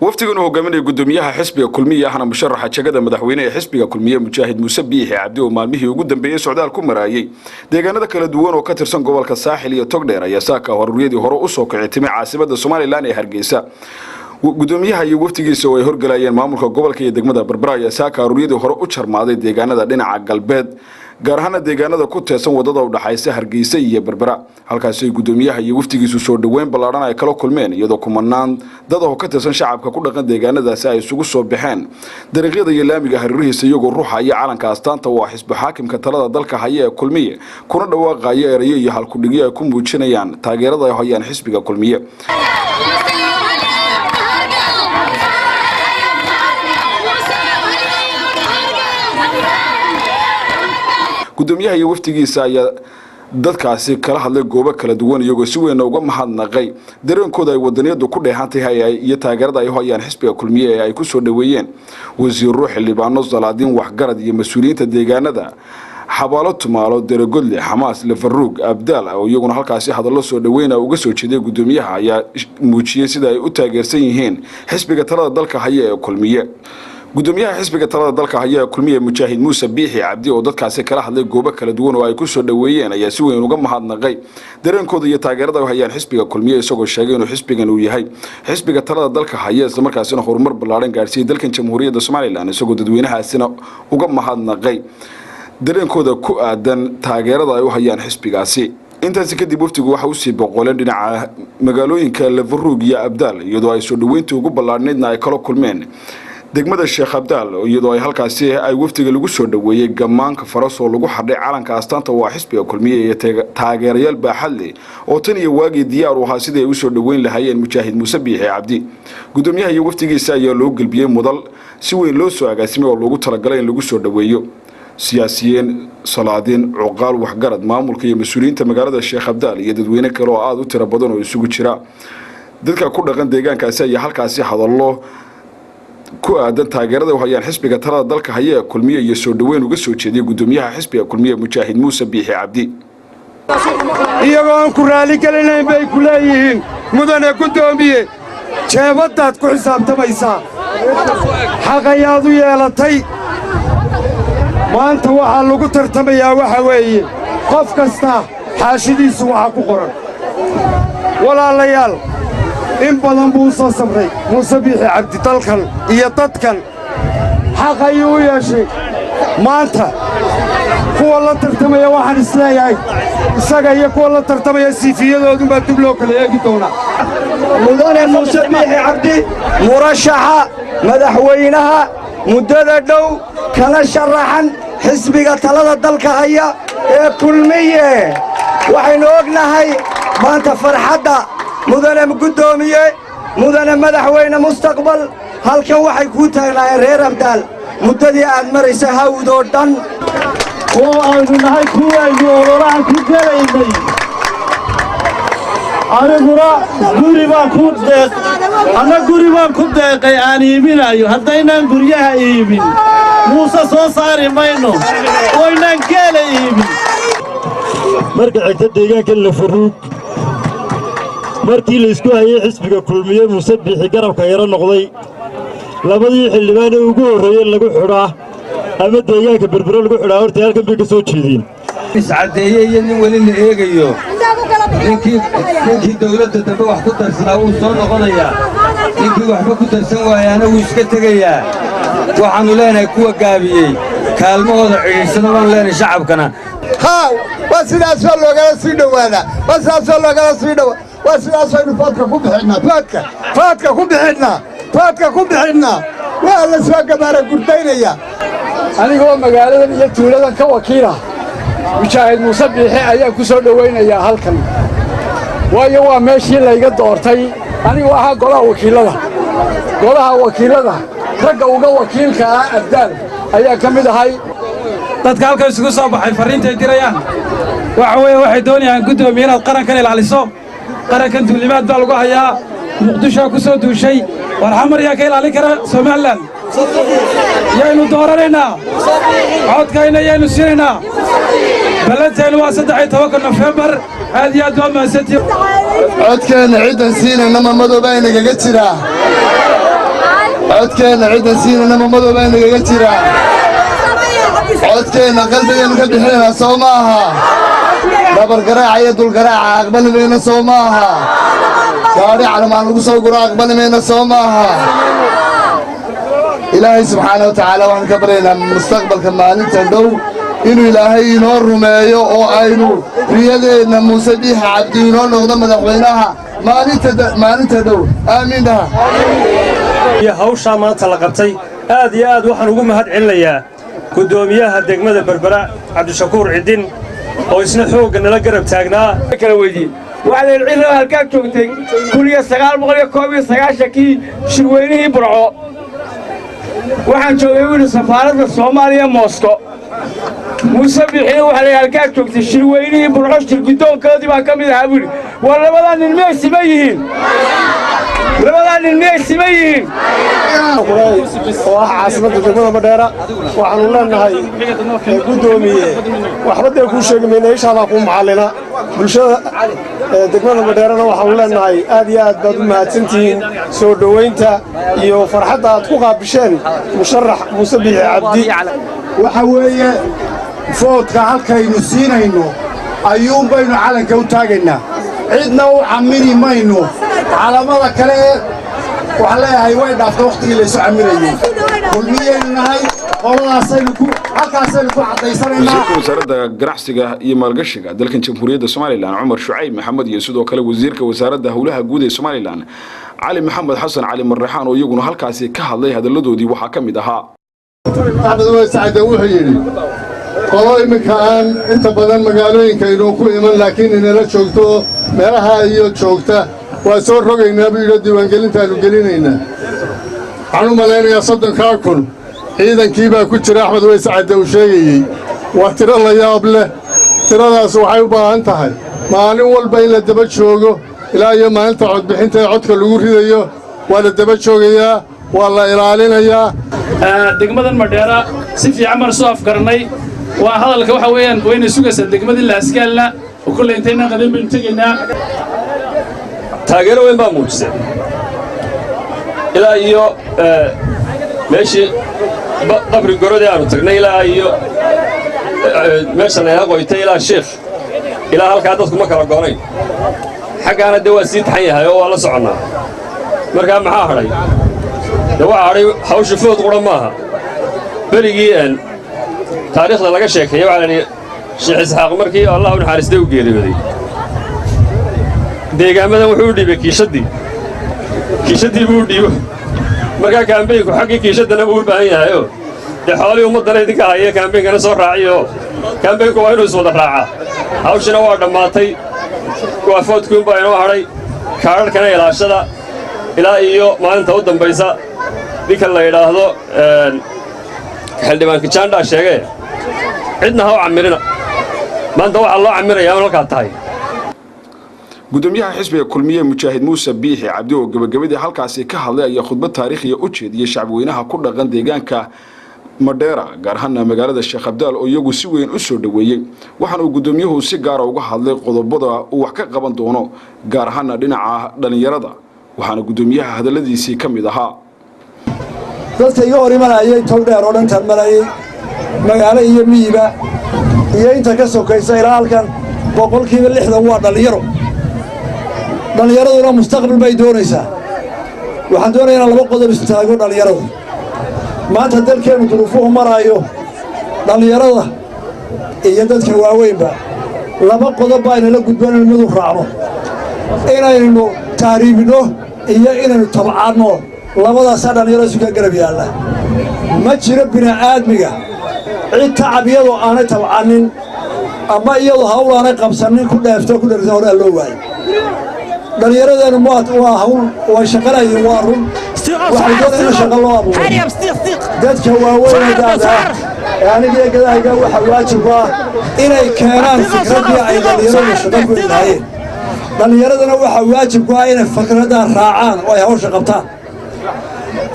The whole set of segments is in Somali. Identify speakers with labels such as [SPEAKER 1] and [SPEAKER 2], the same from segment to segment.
[SPEAKER 1] waftigan uu hogaaminaya gudoomiyaha xisbiga kulmiye ahna musharaxa jagada madaxweynaha xisbiga kulmiye Mujaahid Muuse Biixi Cabdi oo maalmihii ugu dambeeyay socdaal ku marayay deegaanada kala duwan oo ka tirsan gobolka Saaxil iyo Togdheer ayaa saaka horuriyadii hore u soo kicay timay caasimadda Soomaaliland ee Hargeysa gudoomiyaha iyo waftigiisa oo ay horgalayeen maamulka gobolka iyo degmada Berbera ayaa saaka horuriyadii hore u jarmaaday deegaanada dhinaca galbeed gaar ahaan deegaanada ku teesan wadada u dhaxaysa Hargeysa iyo Berbera halkaas ay gudoomiyaha iyo waftigiisu soo dhaweyn balaaran ay kala kulmeen iyadoo kumanaan dad oo ka teesan shacabka ku dhaqan deegaanadaas ay isugu soo baxeen dariiqyada iyo laamiga hareerihiisa iyagoo ruuxa iyo calanka astaanta oo xisbi xaakimka talada dalka haya ee kulmiye kuna dhawaaqaya erayo iyo hal ku dhigay ay ku muujinayaan taageerada ay hayaan xisbiga kulmiye gudoomiyaha iyo waftigiisa ayaa dadkaasi kala hadlay goobo kala duwan iyagoo si weyn uga mahadnaqay dareenkooda ay wadaniyadu ku dheehantahay iyo taageerada ay hayaan xisbiga kulmiye ee ay ku soo dhaweeyeen wasiiro xildhibaano salaadiin waxgarad iyo mas'uuliyiinta deegaanada xabaalo tumaalo daragodle xamaas lafaruug abdaal oo iyaguna halkaasi hadallo soo dhaweyn uga soo jeeday gudoomiyaha ayaa muujiyay sida ay u taageersan yihiin xisbiga talada dalka haya ee kulmiye gudoomiyaha xisbiga talada dalka haya kulmiye Mujaahid Muuse Biixi Cabdi oo dadkaasi kala hadlay goobo kala duwan oo ay ku soo dhaweeyeen ayaa si weyn uga mahadnaqay dareenkooda iyo taageerada ay hayaan xisbiga kulmiye isagoo sheegay inuu xisbigan uu yahay xisbiga talada dalka haya isla markaasina horumar ballaaran gaarsiiyay dalkan Jamhuuriyadda Soomaaliland isagoo dadweynahaasina uga mahadnaqay dareenkooda ku aadan taageerada ay u hayaan xisbigaasi intaasi kadib waftigu waxa uu sii boqoleen dhinaca magaalooyinka Lafaruug iyo Abdaal iyadoo ay soo dhaweyntii ugu ballaarneedna ay kala kulmeen degmada Sheekh Abdaal iyadoo ay halkaasi ay waftiga lagu soo dhaweeyay gamaanka farasoo lagu xadhay calanka astaanta waa xisbiga kulmiye ee taageerayaal baaxad leh oo tan iyo waagii diyaar u ahaa sidii ay u soo dhaweyn lahaayeen Mujaahid Muuse Biixi Cabdi gudoomiyaha iyo waftigiisa ayaa loo galbiyay mudal si weyn loo soo agaasimay oo lagu talagalay in lagu soo dhaweeyo siyaasiyiin salaadiin cuqaal waxgarad maamulka iyo mas'uuliyiinta magaalada Sheekh Abdaal iyo dadweyne kale oo aad u tiro badan oo isugu jira dadka ku dhaqan deegaankaasi ayaa halkaasi hadallo ku aadan taageerada hayaan xisbiga talada dalka haya ee kulmiye iyo soo dhaweyn uga soo jeediyay gudoomiyaha xisbiga kulmiye Mujaahid Muuse Biixi Cabdi
[SPEAKER 2] iyagoo ku raali galinayn bay ku leeyihiin mudane gudoomiye jeebadaad ku xisaabtamaysaa xaqayaad u yeelatay maanta waxaa lagu tartamayaa waxa weeye qof kasta xaashidiisu waxa ku qoran walaalayaal in badan buu soo sabray Muuse Biixi Cabdi dalkan iyo dadkan xaq ayuu yeeshay maanta kuwa la tartamaya waxaan isleeyahay isaga iyo kuwa la tartamaya siifiyadoodu baa dib loo kala eegi doonaa mudane Muuse Biixi Cabdi murashaxa madaxweynaha muddada dhow kala sharaxan xisbiga talada dalka haya ee kulmiye waxaynu ognahay maanta farxadda mudane gudoomiye mudane madaxweyne mustaqbal halkan waxay ku taagnaayeen reer Abdaal muddadii aad maraysay hawdoo dhan oo aynu nahay kuwaynu ololahan ku gelaynay aniguna guri baan ku deeqay aan iibinayo haddaynaan guryaha iibin muuse soo saari mayno waynaan geela iibin
[SPEAKER 3] marka xigta deegaanka Lafaruug markii la isku hayay xisbiga kulmiye Muuse Biixi garabka yara noqday labadii xildhibaan ee ugu horeeyay lagu xidhaa ama deegaanka Berbera lagu xidhaa horta halkan bay ka soo jeedeen
[SPEAKER 4] iscadeeyay nin wali la eegayo ninkii dawladda dambe wax ku darsanaa wuu soo noqonayaa ninkii waxba ku darsan waayaana wuu iska tegayaa waxaannu leenahay kuwa gaabiyey kaalmahooda cidhiidhsana waannu leenahay shacabkana
[SPEAKER 2] waa sidaasoo loogala sii dhowaadaa waa sidaasaynu faadka ku bixinnaa waa la soo gabaara gurdaynaya
[SPEAKER 5] anigoo magaaladan iyo tuuladan ka wakiila Mujaahid Muuse Biixi ayaa ku soo dhaweynayaa halkan waayo waa meeshii layga doortay anigoo ahaa golaha wakiilada ragga uga wakiilka ah Abdaal ayaa ka mid ahay
[SPEAKER 6] dadka halkan isugu soo baxay fariintay dirayaan waxay doonayaan gudoomiye inaad qarankan ilaaliso qarankan duulimaad baa lagu hayaa muqdisho ku soo duushay war xamar yaa ka ilaalin kara Soomaaliland yaynu dooranaynaa codkayna yaynu siinaynaa بلدتين واسد عيتوك نوفمبر هذه أدوم ستي
[SPEAKER 2] عدكن عيدا سينا نما مدو باينك قترا codkeenna ciddan siinayna mamadooba inagaga jira codkeenna qalbigeenna ka bixinayna soo maaha dhabargaraaca iyo dulgaraaca aqbali mayna soo maaha gaadhi calamaan lagu soo guro aqbali mayna soo maaha ilaahay subxaana wa tacaala waxaan ka baryaynaa mustaqbalka maalinta dhow inuu ilaahay inoo rumeeyo oo aynu riyadeenna muuse biixi cabdi inoo noqdo madaxweynaha maalinta dhow aamiin dhaha
[SPEAKER 7] iyo hawshaa maanta la qabtay aad iyo aad waxaan ugu mahad celinayaa gudoomiyaha degmada berbera cabdishakuur cidin oo isna xoogga nala garab taagnaa
[SPEAKER 8] kala weydiin waxaan cilmi halkaa joogtay 1991kii shirweynihii burco waxaan joogay wiil safaaradda Soomaaliya Moscow muuse biixi waxa la halkaa joogtay shirweynihii burco shirgudoonkoodii baa kamid ahaa wiil war labadan nin ma simayeen
[SPEAKER 3] oo ah caasimada degmada Madheera waxaanu leenahay gudoomiye waxba dee ku sheegmayna inshaalla ku macallina bulshada degmada Madheerana waxaanu leenahay aad iyo aad baad u mahadsantihiin soo dhaweynta iyo farxadda aad ku qaabisheen musharax muuse biixi cabdi
[SPEAKER 2] waxa weeye foodka halkaynu siinayno ayuun baynu calanka u taagaynaa cidna u camiri mayno calamada kale waxaan leeyahay way dhaafta waqtigii laysu camirayay kulmiyaynu nahay qoladaasaynu ku cadaysanaynaa
[SPEAKER 1] wasaaradda ganacsiga iyo maalgashiga dalkan jamhuuriyadda Soomaaliland Umar Shucayb Maxamed iyo sidoo kale wasiirka wasaaradda hawlaha guud ee Soomaaliland Cali Maxamed Xasan Cali Marraxaan oo iyaguna halkaasi ka hadlay hadaladoodii waxaa ka mid ahaa
[SPEAKER 2] Axmed Wasaade wuxuu yiri qolo imika aan inta badan magaalooyinka inuu ku iman laakiin inala joogto meelaha iyo joogta waa soo rogaynaa biyo diiwaangelintaanu gelinaynaa waxaan u malaynayaa 30,000 ciidankii baa ku jira Axmed Wasaade uu sheegayay waa tiro la yaab leh tiradaas waxay u baahan tahay maalin walba in la daba joogo ilaa iyo maalinta codbixinta ee codka lagu ridayo waa la daba joogayaa waa la ilaalinayaa
[SPEAKER 6] degmadan Madheera si fiican mar soo afgarnay waa hadalka waxa weeyaan wayna sugaysaa degmadii la askaalna oo kulay intayna qadin bin tageynaa
[SPEAKER 7] taageero weyn baa muujisay ilaa iyo meeshii qabri gorodii aanu tagnay ilaa iyo meeshan ay qoytay ilaa sheekh ilaa halkaa dadku ma kala goonayn xaggaana dee waa sii taxan yahay oo waa la soconnaa markaa maxaa hadhay dee waxaa hadhay hawsha food qura maaha berigii taariikhda laga sheekeeyey waxaa la yidhi sheekh isxaaq markii allah u naxariistay u geeriyooday deegaamadan wuxuu u dhiibay kiishadii buu u dhiibo markaa kaambeynku xaggii kiishaddana buu u baahan yahayoo dee xoolihii ummaddana idinka hayee kaambeynkana soo raaciyoo kaambeynku waa inuu iswada raacaa hawshina waa dhammaatay waa foodkuunbaa inoo hadhay kaadharhkana ilaashada ilaa iyo maalinta u dambaysa ninka la yidhaahdo xildhibaan kijaandhaa sheegee cidna ha u camirina maanta waxaa loo camirayaa in halkaa tahay
[SPEAKER 1] gudoomiyaha xisbiga kulmiye mujaahid muuse biixi cabdi oo gabagabadii halkaasi ka hadlay ayaa khudbad taariikhiya u jeediyay shacabweynaha ku dhaqan deegaanka Madheera gaar ahaan magaalada Sheekh Abdaal oo iyagu si weyn u soo dhaweeyay waxaana uu gudoomiyuhu si gaar ah uga hadlay qodobada uu wax ka qaban doono gaar ahaan dhinaca dhalinyarada waxaana gudoomiyaha hadaladiisii ka mid ahaa
[SPEAKER 3] dadka iga hor imanayay towdheer oo dhan talmalayay magaalo iyo miyiba iyo inta ka sokaysa ilaa halkan 60% waa dhalinyaraduna mustaqbal bay doonaysaa waxaan doonayaa laba qodob istaago dhalinyarada maanta dalkeenu duruufuhu maraayo dhalinyarada iyo dadka waaweynba laba qodob baa inala gudbaan in mid u raacno inaynu taariibino iyo inaynu tabcaanno labadaas dhalinyarada isu ka garab yaalla ma jiro bini'aadmiga cid tacab iyadoo aanay tabcaanin ama iyadoo hawl aanay qabsanin ku dheefto ku dherta hore loo waayay dhalinyaradeenu waa hawl waa shaqalayeen waa run waxay doonayaan shaqo loo abuuro dadka waaweyn ee aniga gadahayga waxa waajib ah inay keenaan fikradii ay dhalinyaradu shaqo ku leeyihiin dhalinyaradana waxa waajib ah inay fikradan raacaan oo ay hawsha qabtaan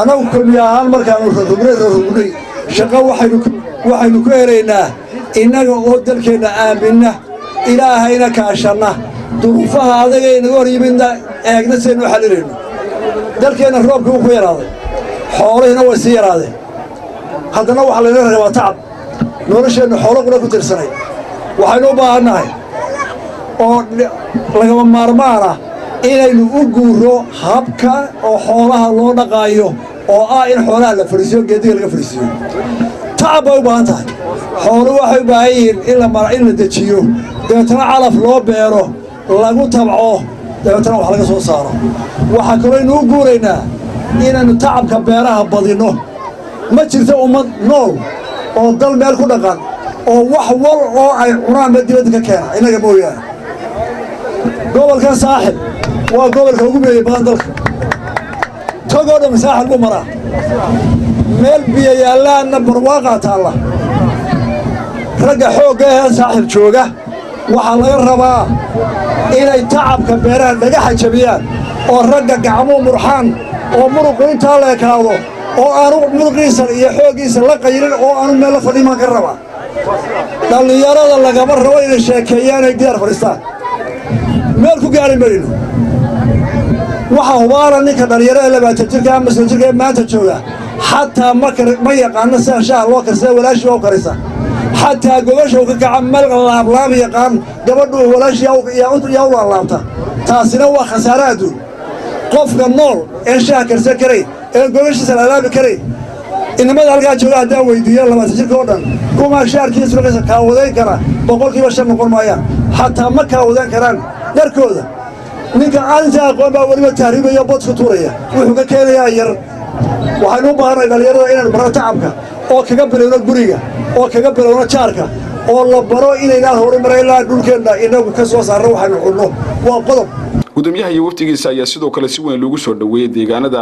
[SPEAKER 3] anagu kulmiye ahaan markaanu rugnay shaqo waxaynu ku helaynaa innaga oo dalkeenna aaminna ilaahayna kaashanna duruufaha adagaynaga hor yimidna eegna saynu xallinayno dalkeenna roobkii uu ku yaraaday
[SPEAKER 9] xoolihina way sii yaraadeen haddana waxaa layna rabaa tacab nolosheennu xoolo qura ku tirsanay waxaynu u baahannahay oo lagama maarmaan ah inaynu u guuro habka oo xoolaha loo dhaqaayo oo ah in xoolaha la fadhiisiyo geediga laga fadhiisiyo tacab bay u baahan tahay xoolo waxay u baahan yihiin in la dejiyo dabeetana calaf loo beero lagu tabco dabeetana wax laga soo saaro waxaa kalooynu u guuraynaa inaynu tacabka beeraha badinno ma jirto ummad nool oo dal meel ku dhaqan oo wax wal oo ay cunaanba dibadda ka keena innaga mooyaane gobolkan saaxib waa gobolka ugu meeyey badan dalka togoo dhan saaxil buu maraa meel biyo yaallaanna barwaaqaa taalla ragga xoogga ee saaxib jooga waxaa laga rabaa inay tacabka beeraha dhagaxa jabiyaan oo ragga gacmuu murxaan oo muruqu intaa la ekaado oo aanu muruqiisa iyo xooggiisa la qayrin oo aanu meel la fadhimaan ka rabaa dhallinyarada lagama rabo inay sheekeeyaan ay gidaar fadhiistaan meel ku gaari mayno waxaa hubaana ninka dhallinyarada 20 jirka ama 30 jirka ee maanta jooga xataa ma yaqaano sida shaah loo karsada walaashii oo karisa xataa gobasha uu ka kaca meel laablaab yaqaan gabadhu walaashii yaa u laabta taasina waa khasaare adduun qofka nool ee shaah karsan karay ee gobashiisa la laabi karay inamada halkaa jooga haddaan weydiiyo 20 jirka oo dhan kuma shaarkiisa laga kaawadeyn kara 5% noqon maayaan xataa ma kaawadeyn karaan dharkooda ninka aanta aqoon baa waliba tahriibayo bodka tuuraya wuxuu ka keenayaa yar waxaynu u baahanay dhalinyarada inaan baro tacabka oo kaga bilowno guriga oo kaga bilowno jaarka oo la baro inaynaan horumarin ilaa dhulkeenna inagu ka soo saarno waxaynu cunno waa qodob
[SPEAKER 1] gudoomiyaha iyo waftigiisa ayaa sidoo kale si weyn loogu soo dhaweeyay deegaanada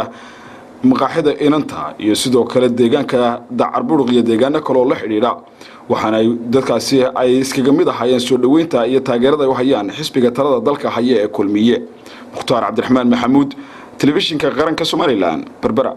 [SPEAKER 1] maqaaxida inanta iyo sidoo kale deegaanka Dacarburuq iyo deegaano kale oo la xidhiidha waxaana dadkaasi ay iskaga mid ahaayeen soo dhaweynta iyo taageerada ay u hayaan xisbiga talada dalka haya ee kulmiye Mukhtaar Cabdiraxmaan Maxamuud telefishinka qaranka Soomaaliland Berbera